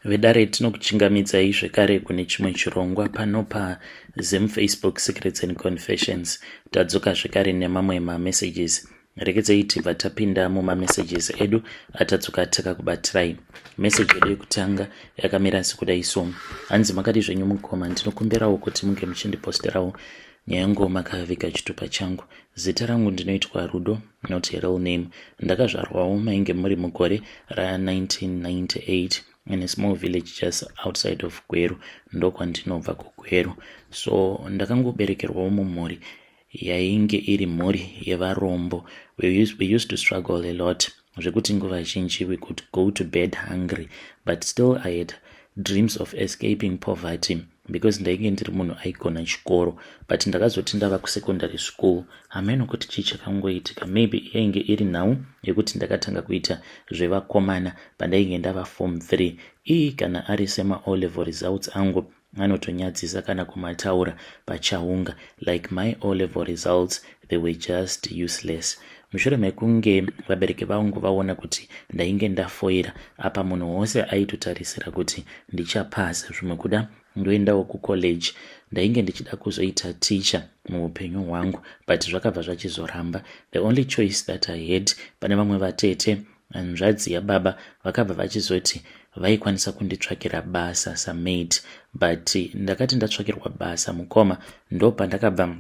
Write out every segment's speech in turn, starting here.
Vedare tinokuchingamidzai zvekare kune chimwe chirongwa pano paZim-Facebook Secrets and Confessions. Tadzoka zvekare nemamwe mamessages. Rekedzai tibva tapinda mumamessages edu atadzoka takakubatirai. Message yedu yekutanga yakamira sekudai so: hanzi makati zvenyu mukoma, ndinokumbirawo kuti munge muchindiposterawo nyaya yengoma kaviga chitupa changu. Zita rangu ndinoitwa Rudo, not a real name. Ndakazvarwawo mainge muri mugore ra1998 in a small village just outside of Gweru, ndokwandinobva kuGweru. So ndakangoberekerwawo mumhuri yainge iri mhuri yevarombo. We used to struggle a lot, zvekuti nguva zhinji we could go to bed hungry, but still I had dreams of escaping poverty because ndainge ndiri munhu aigona chikoro. But ndakazoti ndava kusekondary school, hameno kuti chii chakangoitika. Maybe yainge iri nhau yekuti ndakatanga kuita zvevakomana pandainge ndava form 3. Kana ari sema O level results angu anotonyadzisa kana kumataura pachaunga, like my O level results, they were just useless. Mushure mekunge vabereki vangu vaona kuti ndainge ndafoira, apa munhu wose aitotarisira kuti ndichapasa, zvimwe kuda ndoendawo kucollege. Ndainge ndichida kuzoita teacher muupenyu hwangu, but zvakabva zvachizoramba. The only choice that I had, pane vamwe vatete hanzvadzi yababa vakabva vachizoti vaikwanisa kunditsvakira basa samaid, but ndakati ndatsvakirwa basa mukoma, ndo pandakabva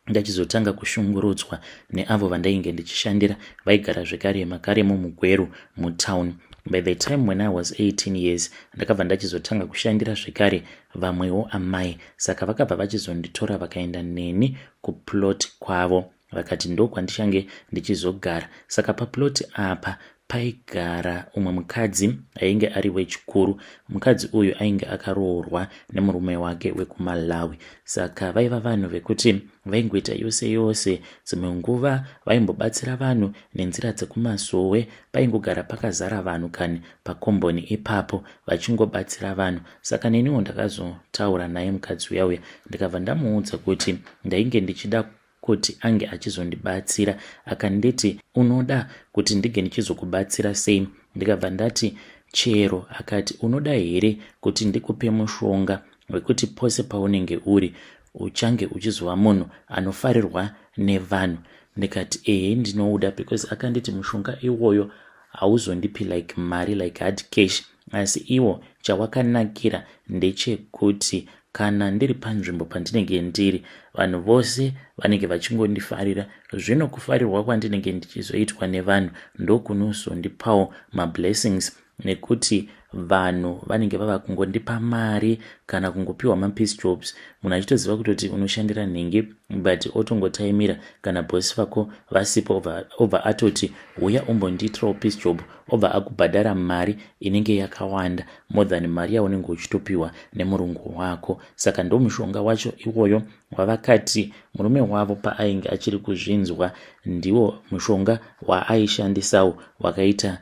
ndachizotanga kushungurudzwa neavo vandainge ndichishandira vaigara zvekare makaremo muGweru mutown. By the time when I was 18 years, ndakabva ndachizotanga kushandira zvekare vamwewo amai, saka vakabva vachizonditora vakaenda neni kuplot kwavo, vakati ndo kwandichange ndichizogara. Saka paplot apa paigara umwe mukadzi ainge ari wechikuru. Mukadzi uyu ainge akaroorwa nemurume wake wekuMalawi, saka vaiva vanhu vekuti vaingoita yose yose. Dzimwe nguva vaimbobatsira vanhu nenzira dzekumasowe, paingogara pakazara vanhu kani pakomboni ipapo vachingobatsira vanhu. Saka neniwo ndakazotaura naye mukadzi uyauya, ndikabva ndamuudza kuti ndainge ndichida kuti ange achizondibatsira. Akanditi, unoda kuti ndige ndichizokubatsira sei? Ndikabva ndati chero. Akati, unoda here kuti ndikupe mushonga wekuti pose paunenge uri uchange uchizova munhu anofarirwa nevanhu? Ndikati ndinouda, because akanditi mushonga iwoyo hauzondipi like mari, like hard cash, asi iwo chawakanakira ndechekuti kana ndiri panzvimbo pandinenge ndiri, vanhu vose vanenge vachingondifarira. Zvino kufarirwa kwandinenge ndichizoitwa nevanhu ndokunozondipawo mablessings, nekuti vanhu vanenge vava kungondipa mari kana kungopiwa mapeace jobs. Munhu achitoziva kutoti unoshandira nhingi, but otongotaimira kana bosi vako vasipo, obva atoti uya umbondiitirawo peace job, obva akubhadhara mari inenge yakawanda more than mari yaunenge uchitopiwa nemurungu wako. Saka ndo mushonga wacho iwoyo wavakati murume wavo paainge achiri kuzvinzwa ndiwo mushonga waaishandisawo wakaita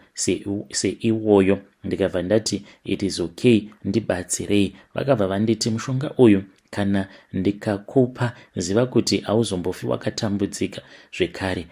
seiwoyo. Ndikabva ndati it is okay, ndibatsirei. Vakabva vanditi mushonga uyu kana ndikakupa, ziva kuti hauzombofi wakatambudzika zvekare.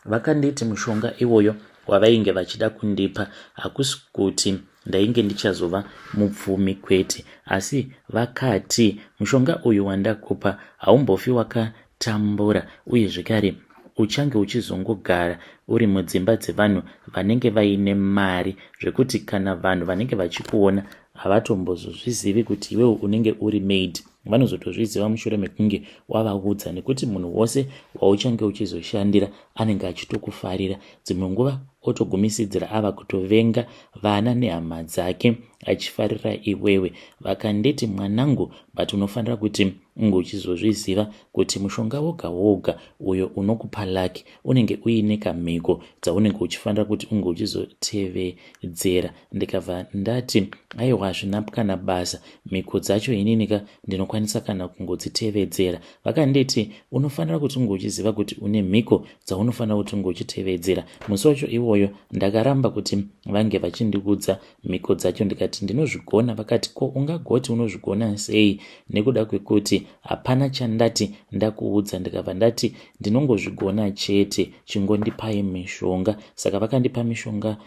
Vakanditi mushonga iwoyo wavainge vachida kundipa hakusi kuti ndainge ndichazova mupfumi kwete, asi vakati mushonga uyu wandakupa haumbofi wakatambura, uye zvekare uchange uchizongogara uri mudzimba dzevanhu vanenge vaine mari, zvekuti kana vanhu vanenge vachikuona havatombozozvizivi kuti iwewe unenge uri maid. Vanozotozviziva mushure mekunge wavaudza, nekuti munhu wose wauchange uchizoshandira anenge achitokufarira. Dzimwe nguva otogumisidzira ava kutovenga vana nehama dzake achifarira iwewe. Vakanditi, mwanangu, but unofanira kuti unge uchizozviziva kuti mushonga woga woga uyo unokupa laki unenge uine kamhiko dzaunenge uchifanira kuti unge uchizotevedzera. Ndikabva ndati aiwa, hazvina kana basa, mhiko dzacho ininika ndinokwanisa kana kungodzitevedzera. Vakanditi unofanira kuti unge uchiziva kuti une mhiko dzaunofanira kuti unge uchitevedzera. Musi wacho iwoyo ndakaramba kuti vange vachindiudza mhiko dzacho. Ndikati ndinozvigona. Vakati, ko ungagoti unozvigona sei nekuda kwekuti hapana chandati ndakuudza? Ndikabva ndati ndinongozvigona chete, chingondipai mishonga. Saka vakandipa mishonga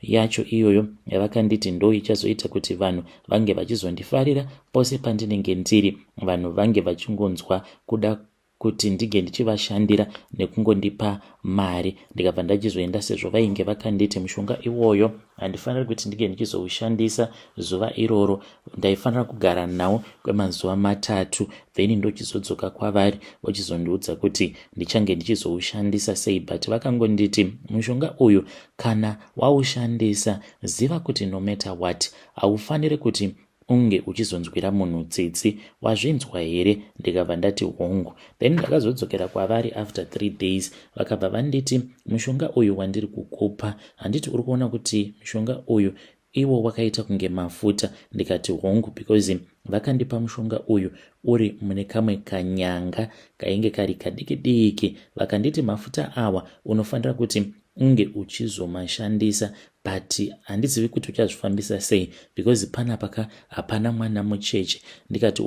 yacho iyoyo yavakanditi ndo ichazoita kuti vanhu vange vachizondifarira pose pandinenge ndiri, vanhu vange vachingonzwa kuda kuti ndige ndichivashandira nekungondipa mari. Ndikabva ndachizoenda, sezvo vainge vakanditi mushonga iwoyo handifaniri kuti ndige ndichizoushandisa zuva iroro, ndaifanira kugara nawo kwemazuva 3, then ndochizodzoka kwavari vochizondiudza kuti ndichange ndichizoushandisa sei. But vakangonditi mushonga uyu kana waushandisa, ziva kuti no matter what haufaniri kuti unge uchizonzwira munhu tsitsi, wazvinzwa here? Ndikabva ndati hongu. Then ndakazodzokera kwavari after 3 days, vakabva vanditi mushonga uyu wandiri kukupa, handiti uri kuona kuti mushonga uyu iwo wakaita kunge mafuta? Ndikati hongu, because vakandipa mushonga uyu uri mune kamwe kanyanga kainge kari kadiki diki. Vakanditi mafuta awa unofanira kuti unge uchizomashandisa, but handizivi kuti uchazvifambisa sei, because panapa hapana mwana mucheche. Ndikati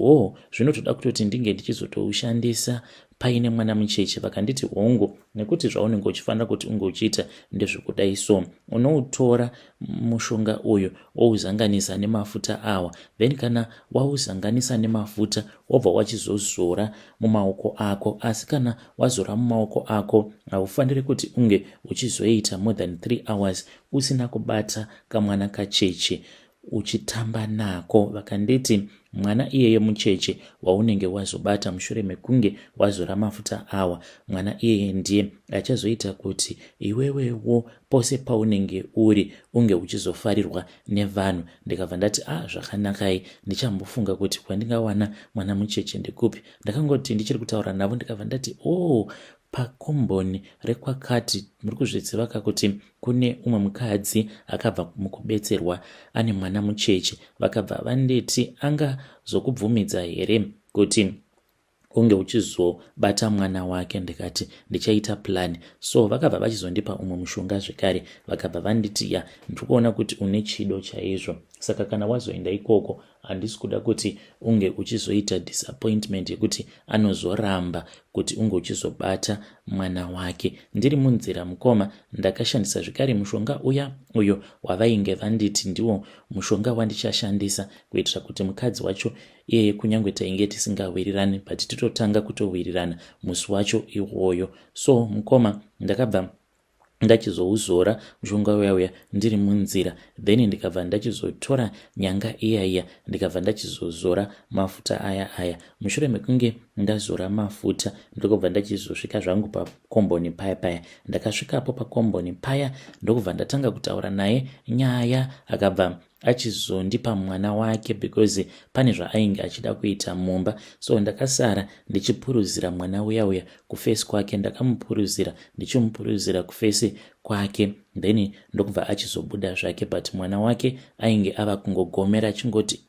zvinotoda kutoti ndinge ndichizotoushandisa paine mwana mucheche. Vakanditi hongu, nekuti zvaunenge uchifanira kuti unge uchiita ndezvekudai so, unoutora mushonga uyu wouzanganisa nemafuta awa, then kana wauzanganisa nemafuta wobva wachizozora mumaoko ako. Asi kana wazora mumaoko ako, haufaniri kuti unge uchizoita more than 3 hours usina kubata kamwana kacheche uchitamba nako. Vakanditi mwana iyeye mucheche waunenge wazobata mushure mekunge wazora mafuta awa, mwana iyeye ndiye achazoita kuti iwewewo pose paunenge uri unge uchizofarirwa nevanhu. Ndikabva ndati zvakanakai, ndichambofunga kuti kwandingawana mwana mucheche ndikupi. Ndakangoti ndichiri kutaura navo, ndikabva ndati pakomboni rekwakati muri kuzviziva kuti kune umwe mukadzi akabva mukubetserwa ane mwana mucheche. Vakabva vanditi angazokubvumidza here kuti unge uchizobata mwana wake? Ndikati ndichaita plan. So vakabva vachizondipa umwe mushonga zvekare, vakabva vanditi ndikuona kuti une chido chaizvo, saka kana wazoenda ikoko handisi kuda kuti unge uchizoita disappointment yekuti anozoramba kuti unge uchizobata mwana wake. Ndiri munzira mukoma ndakashandisa zvekare mushonga uyo wavainge vanditi ndiwo mushonga wandichashandisa, kuitira kuti mukadzi wacho iyeye kunyange tainge tisingawirirani but titotanga kutowirirana musi wacho iwoyo. So mukoma ndakabva ndachizouzora mushonga uya ndiri munzira, then ndikabva ndachizotora nyanga iya ndikabva ndachizozora mafuta aya. Mushure mekunge ndazora mafuta, ndokubva ndachizosvika zvangu pakomboni paya. Ndakasvikapo pakomboni paya ndokubva ndatanga kutaura naye nyaya. Akabva achizondipa mwana wake because pane zvaainge achida kuita mumba. So ndakasara ndichipuruzira mwana uya kufesi kwake. Ndakamupuruzira ndichimupuruzira kufesi kwake, then ndokubva achizobuda zvake. But mwana wake ainge ava kungogomera achingoti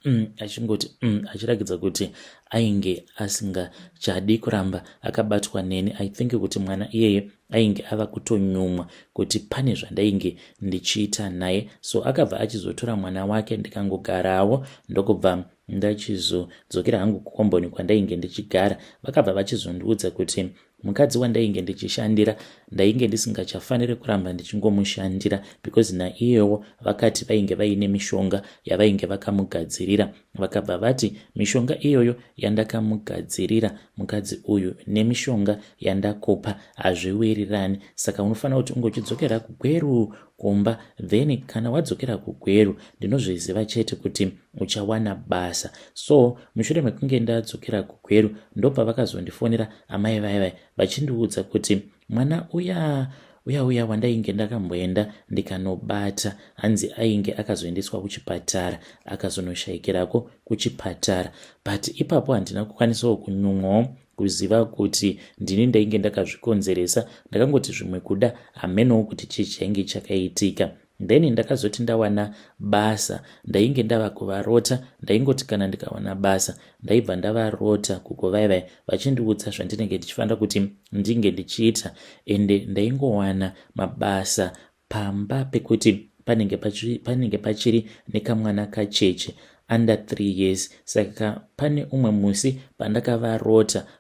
achiratidza kuti ainge asingachadi kuramba akabatwa neni. I think kuti mwana iyeye ainge ava kutonyumwa kuti pane zvandainge ndichiita naye. So akabva achizotora mwana wake, ndikangogarawo ndokubva ndachizodzokera hangu kukomboni kwandainge ndichigara. Vakabva vachizondiudza kuti mukadzi wandainge ndichishandira ndainge ndisingachafaniri kuramba ndichingomushandira because naiyewo vakati vainge vaine mishonga yavainge vakamugadzirira. Vakabva vati mishonga iyoyo yandakamugadzirira mukadzi uyu nemishonga yandakupa hazviwirirani, saka unofanira kuti ungochidzokera kugweru kumba, then kana wadzokera kugweru ndinozviziva chete kuti uchawana basa. So mushure mekunge ndadzokera kugweru ndobva vakazondifonera amai vai vachindiudza kuti mwana uya wandainge ndakamboenda ndikanobata hanzi ainge akazoendeswa kuchipatara, akazonoshayikirako kuchipatara. But ipapo handina kukwanisawo kunyumwawo kuziva kuti ndini ndainge ndakazvikonzeresa. Ndakangoti zvimwe kuda hamenowo kuti chii chainge chakaitika. Then ndakazoti ndawana basa ndainge ndava kuvarota. Ndaingoti kana ndikawana basa ndaibva ndavarota kugovai vachindiudza zvandinenge ndichifanira kuti ndinge ndichiita, ende ndaingowana mabasa pamba pekuti panenge pachiri nekamwana kacheche under 3 years. Saka pane umwe musi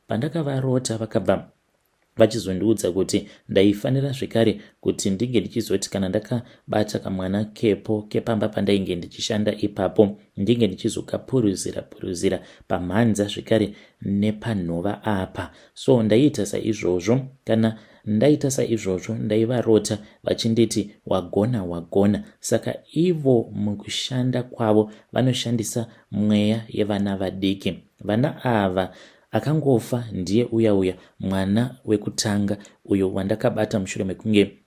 pandakavarota vakabva vachizondiudza kuti ndaifanira zvekare kuti ndinge ndichizoti kana ndakabata kamwana kepo kepamba pandainge ndichishanda ipapo ndinge ndichizokapuruzira pamhanza zvekare nepanhova apa. So ndaiita saizvozvo. Kana ndaita saizvozvo ndaivarota vachinditi wagona. Saka ivo mukushanda kwavo vanoshandisa mweya yevana vadiki. Vana ava akangofa ndiye uya mwana wekutanga uyo wandakabata mushure mekunge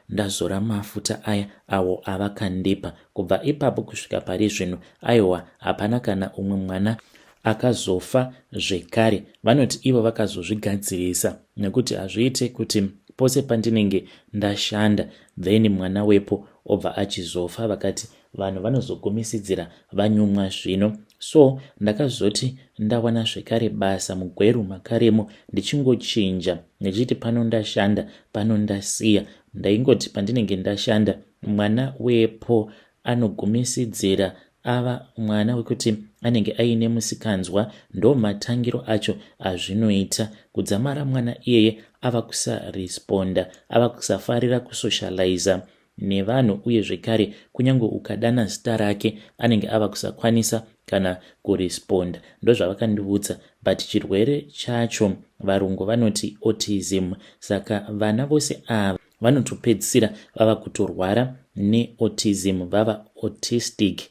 ndazora mafuta aya awo avakandipa. Kubva ipapo kusvika pari zvino aiwa hapana kana umwe mwana akazofa zvekare. Vanoti ivo vakazozvigadzirisa nekuti hazviite kuti pose pandinenge ndashanda then mwana wepo obva achizofa vakati vanhu vanozogumisidzira vanyumwa zvino. So ndakazoti ndawana zvekare basa mugweru makaremo ndichingochinja ndichiti pano ndashanda pano ndasiya. Ndaingoti pandinenge ndashanda mwana wepo anogumisidzira ava mwana wekuti anenge aine musikanzwa. Ndo matangiro acho azvinoita kudzamara mwana iyeye ava kusaresponda, ava kusafarira kusocializa nevanhu uye zvekare kunyange ukadana zita rake anenge ava kusakwanisa kana kuresponda. Ndozvavakandiudza, but chirwere chacho varungu vanoti autism. Saka vana vose ava vanotopedzisira vava kutorwara neautism, vava autistic.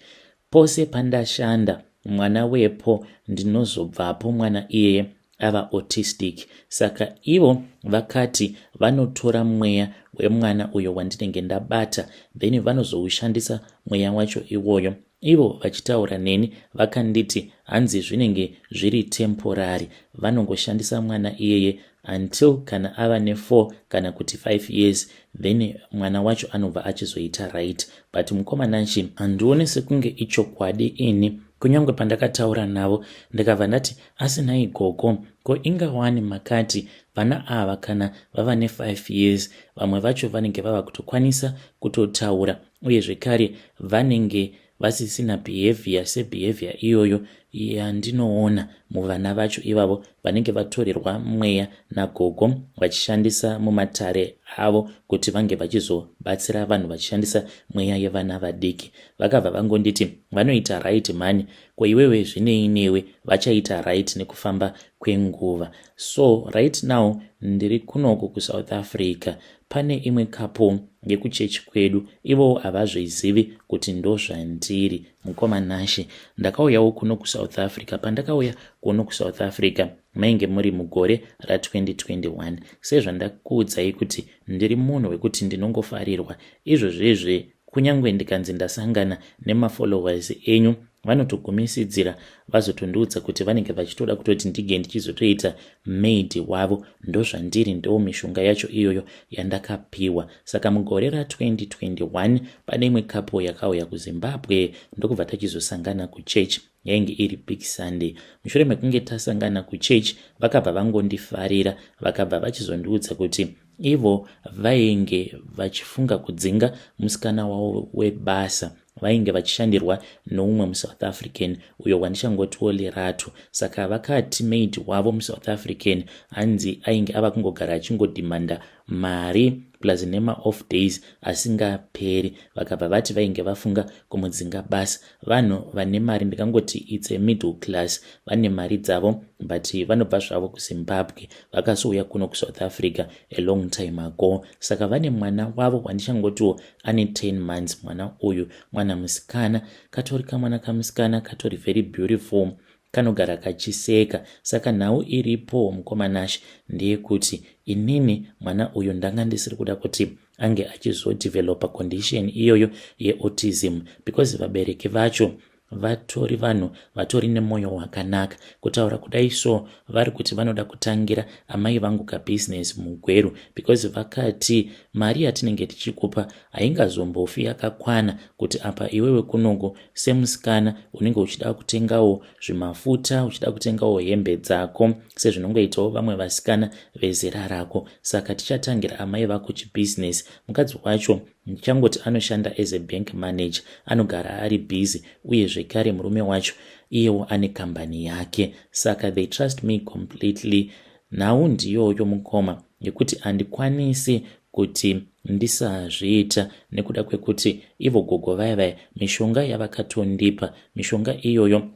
Pose pandashanda mwana wepo ndinozobvapo mwana iyeye ava autistic. Saka ivo vakati vanotora mweya wemwana uyo wandinenge ndabata then vanozoushandisa mweya wacho iwoyo. Ivo vachitaura neni vakanditi hanzi zvinenge zviri temporary, vanongoshandisa mwana iyeye until kana ava ne4 kana kuti 5 years then mwana wacho anobva achizoita right. But mukomanachi handione sekunge ichokwadi ini. Kunyange pandakataura navo ndikabva ndati asinai gogo, ko ingawani makati vana ava kana vava ne5 years vamwe vacho vanenge vava kutokwanisa kutotaura uye zvekare vanenge vasisina behavior sebehavior iyoyo yandinoona muvana vacho ivavo vanenge vatorerwa mweya nagogo vachishandisa mumatare avo kuti vange vachizobatsira vanhu vachishandisa mweya yevana vadiki. Vakabva vangonditi vanoita right mani, ko iwewe zvinei newe, vachaita right nekufamba kwenguva. So right now ndiri kunoko kuSouth Africa. Pane imwe couple yekuchechi kwedu, ivo havazvizivi kuti ndo zvandiri mukomanashe. Ndakauyawo kuno kuSouth Africa. Pandakauya kuno kuSouth Africa mainge muri mugore ra2021. Sezvandakuudzai kuti ndiri munhu wekuti ndinongofarirwa. Izvozvezve kunyange ndikanzi ndasangana nemafollowers enyu vanotogumisidzira vazotondiudza kuti vanenge vachitoda kutoti ndige ndichizotoita maid wavo. Ndo zvandiri, ndo mishonga yacho iyoyo yandakapiwa. Saka mugore ra2021 pane imwe couple yakauya kuZimbabwe, ndokubva tachizosangana kuchechi. Yainge iri Big Sunday. Mushure mekunge tasangana kuchechi vakabva vangondifarira, vakabva vachizondiudza kuti ivo vainge vachifunga kudzinga musikana wavo webasa. Vainge vachishandirwa noumwe muSouth African uyo wandichangotiwo Lerato. Saka vakati maid wavo muSouth African hanzi ainge ava kungogara achingodhimanda mari plus nema off days asingaperi. Vakabva vati vainge vafunga kumudzinga basa. Vanhu vane mari, ndikangoti it's a middle class, vane mari dzavo but vanobva zvavo kuZimbabwe vakasouya kuno kuSouth Africa a long time ago. Saka vane mwana wavo wandichangotiwo ane 10 months. Mwana uyu mwana musikana, katori kamwana kamusikana, katori very beautiful, kanogara kachiseka. Saka nhau iripo mukomanashi ndeyekuti inini mwana uyu ndanga ndisiri kuda kuti ange achizodevelopa condition iyoyo yeautism, because vabereki vacho vatori vanhu vatori nemoyo wakanaka. Kutaura kudai so vari kuti vanoda kutangira amai vangu kabusiness mugweru, because vakati mari yatinenge tichikupa haingazombofi yakakwana kuti apa iwewe kunongo semusikana unenge uchida kutengawo zvimafuta, uchida kutengawo hembe dzako sezvinongoitawo vamwe vasikana vezera rako. Saka tichatangira amai vako chibusiness. Mukadzi wacho ndichangoti anoshanda as a bank manager, anogara ari busy, uye zvekare murume wacho iyewo ane kambani yake. Saka they trust me completely. Nhau ndiyoyo mukoma yekuti handikwanisi kuti ndisazviita nekuda kwekuti ivo gogo vaya mishonga yavakatondipa, mishonga iyoyo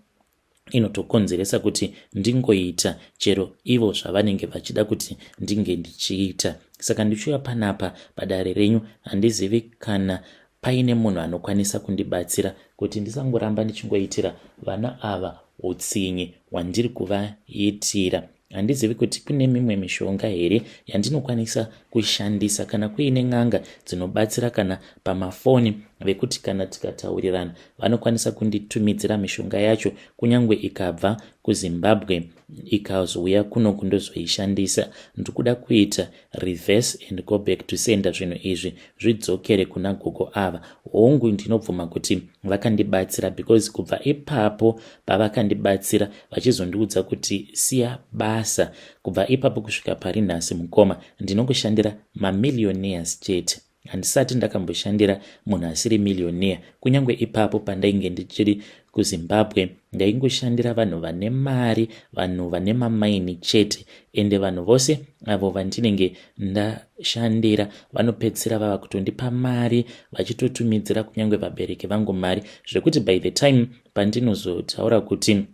inotokonzeresa kuti ndingoita chero ivo zvavanenge vachida kuti ndinge ndichiita. Saka ndichiuya panapa padare renyu, handizivi kana paine munhu anokwanisa kundibatsira kuti ndisangoramba ndichingoitira vana ava utsinyi hwandiri kuvaitira. Handizivi kuti kune mimwe mishonga here yandinokwanisa kushandisa, kana kuine n'anga dzinobatsira kana pamafoni vekuti kana tikataurirana vanokwanisa kunditumidzira mishonga yacho kunyange ikabva kuZimbabwe ikazouya kuno kundozoishandisa. Ndikuda kuita reverse and go back to sender zvinhu izvi zvidzokere kuna gogo ava. Hongu ndinobvuma kuti vakandibatsira, because kubva ipapo pavakandibatsira vachizondiudza kuti siya basa, kubva ipapo kusvika pari nhasi mukoma ndinongoshandira mamillionaires chete. Handisati ndakamboshandira munhu asiri millionaire. Kunyange ipapo pandainge ndichiri kuZimbabwe ndaingoshandira vanhu vane mari, vanhu vane mamaini chete, ende vanhu vose avo vandinenge ndashandira vanopedzisira vava kutondipa mari, vachitotumidzira kunyange vabereki vangu mari, zvekuti by the time pandinozotaura kuti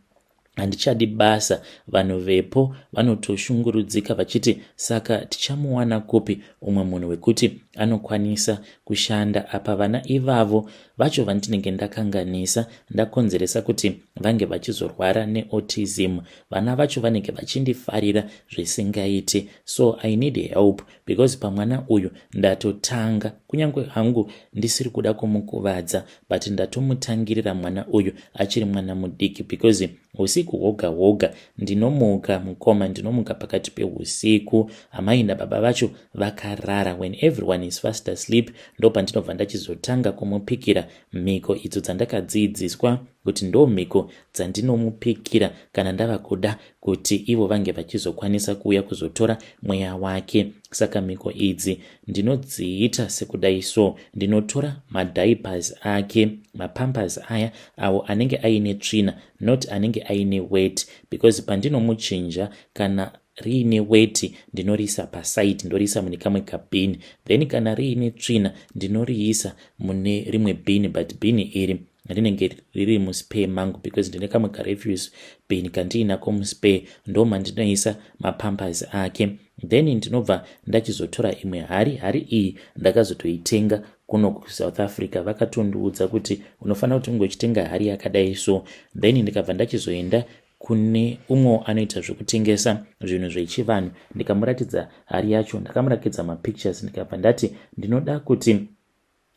handichadi basa, vanhu vepo vanotoshungurudzika vachiti saka tichamuwana kupi umwe munhu wekuti anokwanisa kushanda apa. Vana ivavo vacho vandinenge ndakanganisa ndakonzeresa kuti vange vachizorwara neautism, vana vacho vanenge vachindifarira zvisingaite. So I need help, because pamwana uyu ndatotanga, kunyange hangu ndisiri kuda kumukuvadza, but ndatomutangirira mwana uyu achiri mwana mudiki, because usiku hwoga hwoga ndinomuka mukoma, ndinomuka pakati peusiku, amai nababa vacho vakarara. When everyone is fast asleep ndo pandinobva ndachizotanga kumupikira mhiko idzo dzandakadzidziswa kuti ndo mhiko dzandinomupikira kana ndava kuda kuti ivo vange vachizokwanisa kuuya kuzotora mweya wake. Saka mhiko idzi ndinodziita sekudai so, ndinotora madiapers ake, mapampers aya avo anenge aine tsvina, not anenge aine weight, because pandinomuchinja kana riine weight ndinoriisa paside, ndoriisa mune kamwe kabhini, then kana riine tsvina ndinoriisa mune rimwe bhini, but bhini iri rinenge riri muspare mangu, because ndine kamwe karefuse bin kandiinako muspare, ndo mandinoisa mapampers ake. Then ndinobva ndachizotora imwe hari iyi ndakazotoitenga kuno kuSouth Africa. Vakatondiudza kuti unofanira kuti ungochitenga hari yakadai so. Then ndikabva ndachizoenda kune umwe anoita zvekutengesa zvinhu zvechivanhu, ndikamuratidza hari yacho, ndakamuratidza mapictures, ndikabva ndati ndinoda kuti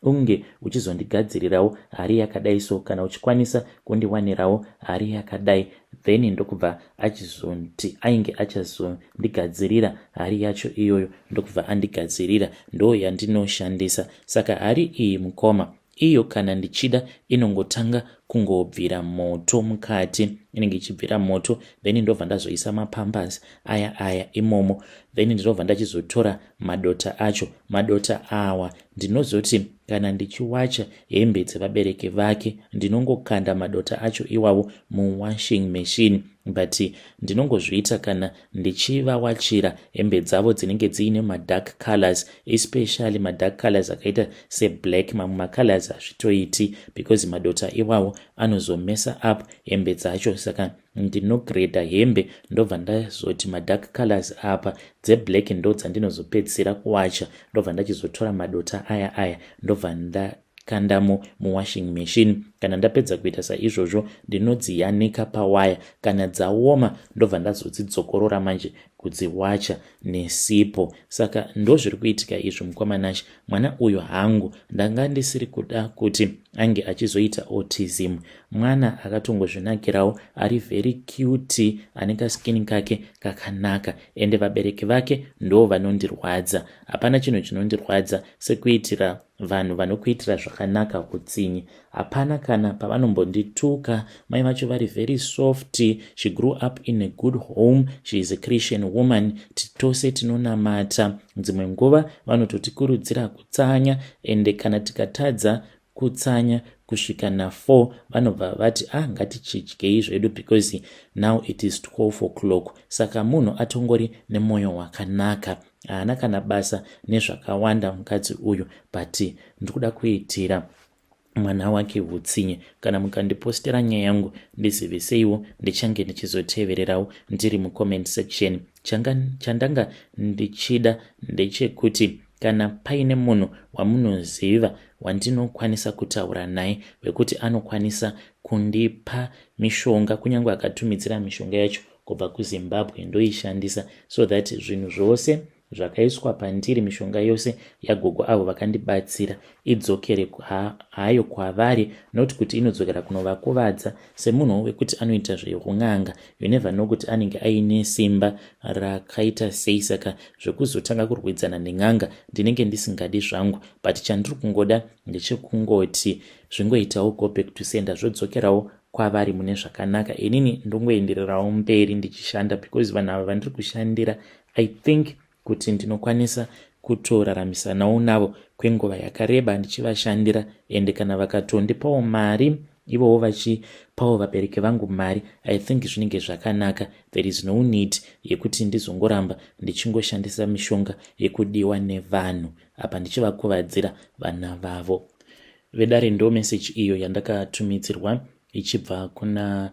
unge uchizondigadzirirawo hari yakadai so, kana uchikwanisa kundiwanirawo hari yakadai. Then ndokubva achizonti ainge achazondigadzirira hari yacho iyoyo, ndokubva andigadzirira, ndo yandinoshandisa. Saka hari iyi mukoma iyo kana ndichida inongotanga kungobvira moto mukati, inenge ichibvira moto, then ndobva ndazoisa mapampers aya imomo. Then ndinobva ndachizotora madota acho. Madota awa ndinozoti kana ndichiwacha hembe dzevabereki vake ndinongokanda madota acho iwawo muwashing machine, but ndinongozviita kana ndichivawachira hembe dzavo dzinenge dziine madark colors, especially madark colors akaita seblack. Mamwe macolors hazvitoiti because madota iwawo anozomesa up hembe dzacho. Saka ndinogreda hembe ndobva ndazoti madark colors apa dzeblack ndo dzandinozopedzisira kuwacha, ndobva ndachizotora madota aya ndobva ndakandamo muwashing machine. Kana ndapedza kuita saizvozvo ndinodziyanika pawaya, kana dzaoma ndobva ndazodzidzokorora manje kudziwacha nesipo. Saka ndo zviri kuitika izvo mukomanashi. Mwana uyu hangu ndanga ndisiri kuda kuti ange achizoita autism. Mwana akatongozvinakirawo, ari very cute, ane kaskini kake kakanaka, ende vabereki vake ndo vanondirwadza. Hapana chinhu chinondirwadza sekuitira vanhu vanokuitira zvakanaka utsinyi. Hapana kana pavanombondituka, mai vacho vari very soft. She grew up in a good home, she is a Christian woman, titose tinonamata. Dzimwe nguva vanototikurudzira kutsanya, ende kana tikatadza kutsanya kusvika na4 vanobva vati ngatichidyei zvedu because now it is 12 o'clock. Saka munhu atongori nemwoyo wakanaka, haana kana basa nezvakawanda mukadzi uyu, but ndikuda kuitira mwana wake hutsinye. Kana mukandipostera nyaya yangu ndiziveseiwo, ndichange ndichizotevererawo ndiri mucomment section. Chandanga ndichida ndechekuti kana paine munhu wamunoziva wandinokwanisa kutaura naye wekuti anokwanisa kundipa mishonga, kunyange akatumidzira mishonga yacho kubva kuZimbabwe ndoishandisa, so that zvinhu zvose zvakaiswa pandiri, mishonga yose yagogo avo vakandibatsira idzokere hayo kwavari, noti kuti inodzokera kunovakuvadza. Semunhu wekuti anoita zveun'anga, you never know kuti anenge aine simba rakaita sei. Saka zvekuzotanga kurwidzana nen'anga ndinenge ndisingadi zvangu, but chandiri kungoda ndechekungoti zvingoitawo go back to sender, zvodzokerawo kwavari mune zvakanaka. Inini ndongoendererawo mberi ndichishanda, because vanhu ava vandiri kushandira I think kuti ndinokwanisa kutoraramisanawo navo kwenguva yakareba ndichivashandira, ende kana vakatondipawo mari ivowo vachipawo vabereki vangu mari, I think zvinenge zvakanaka. There is no need yekuti ndizongoramba ndichingoshandisa mishonga yekudiwa nevanhu apa ndichivakuvadzira vana vavo. Vedare ndo message iyo yandakatumidzirwa ichibva kuna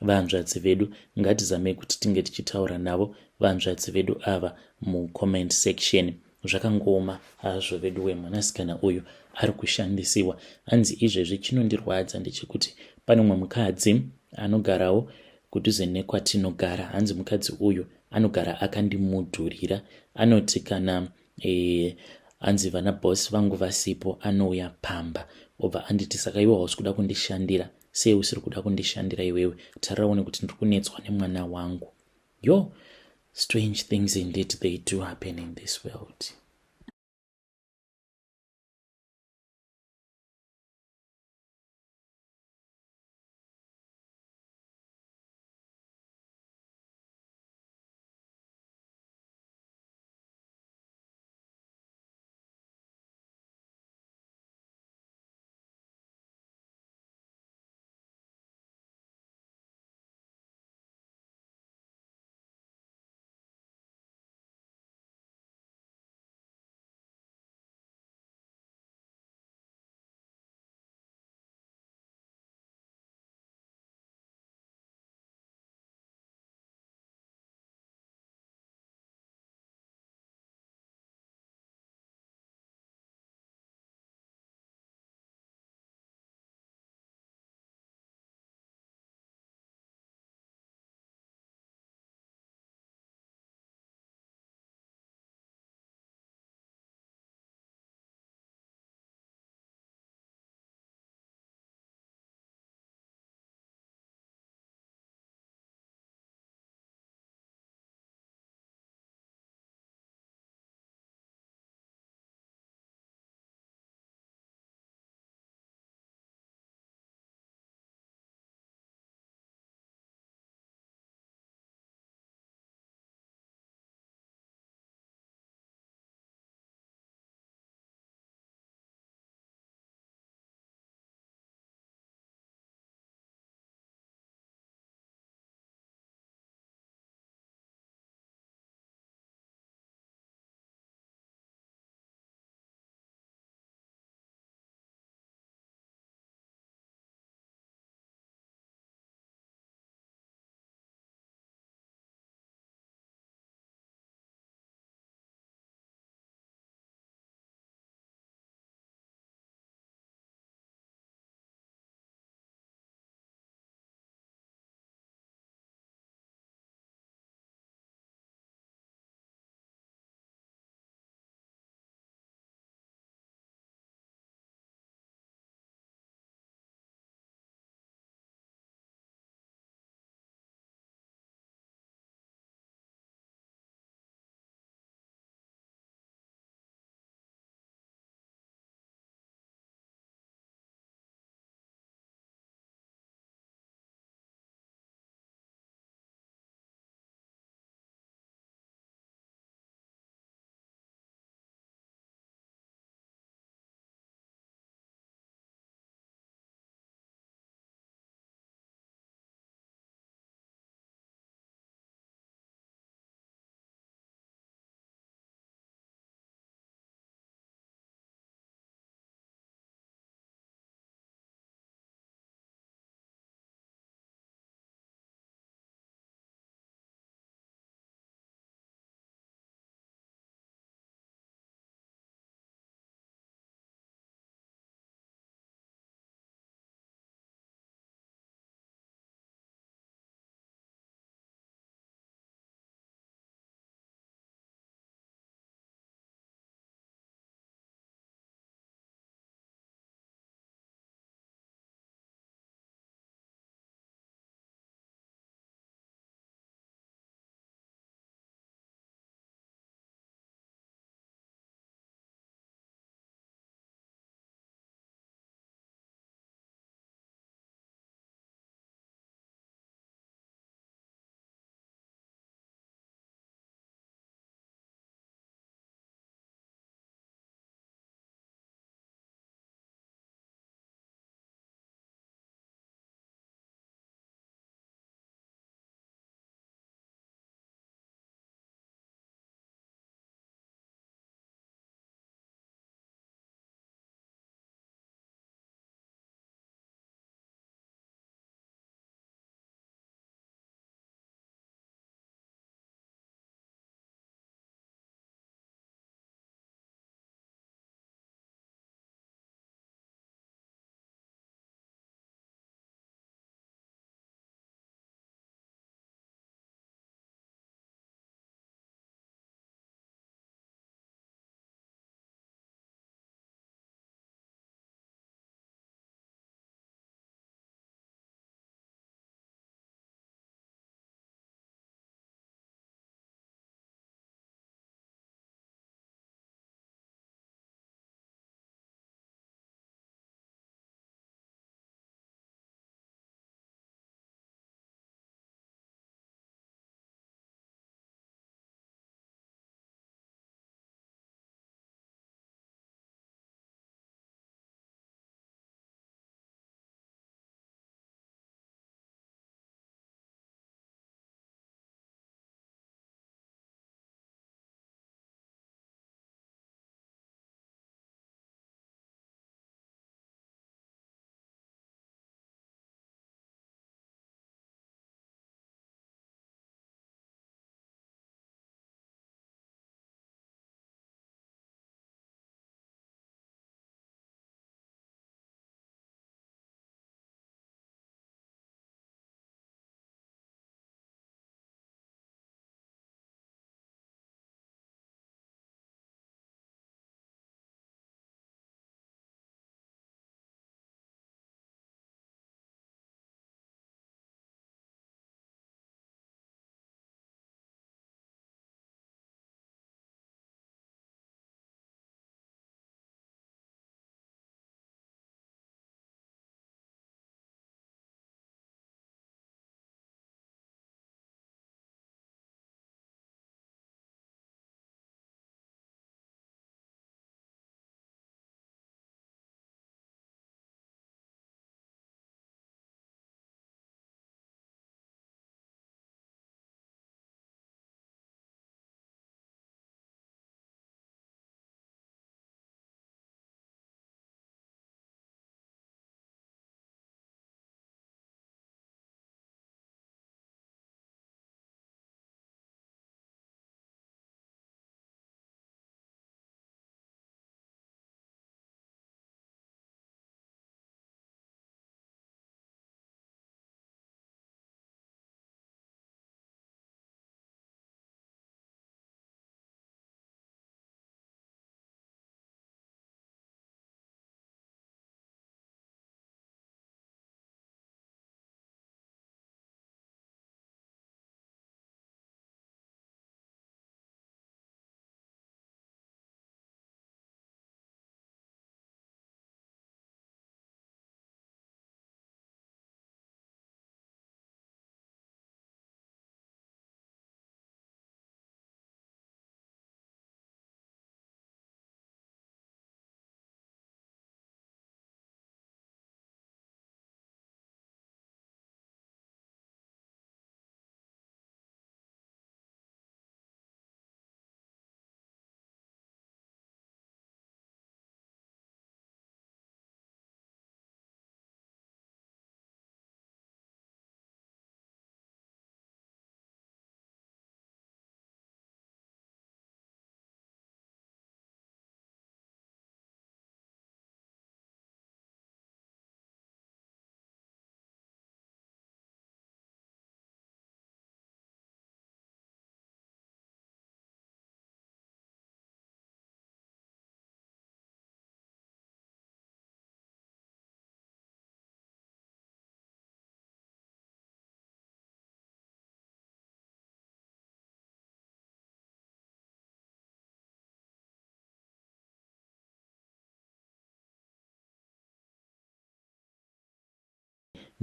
vanzvadzi vedu. Ngatizamei kuti tinge tichitaura navo vanzvadzi vedu ava mucomment section. Zvakangooma hazvo vedu wemwanasikana uyu ari kushandisiwa. Hanzi izvezvi chinondirwadza ndechekuti pane mumwe mukadzi anogarawo kudhuze nekwatinogara. Hanzi mukadzi uyu anogara akandimudhurira, anoti kana hanzi vana bosi vangu vasipo anouya pamba obva anditi, saka iwe hausi kuda kundishandira, sei usiri kuda kundishandira iwewe? Tariraone kuti ndiri kunetswa nemwana wangu. Yo, strange things indeed they do happen in this world.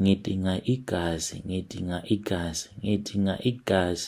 ngidinga igazi, ngidinga igazi, ngidinga igazi.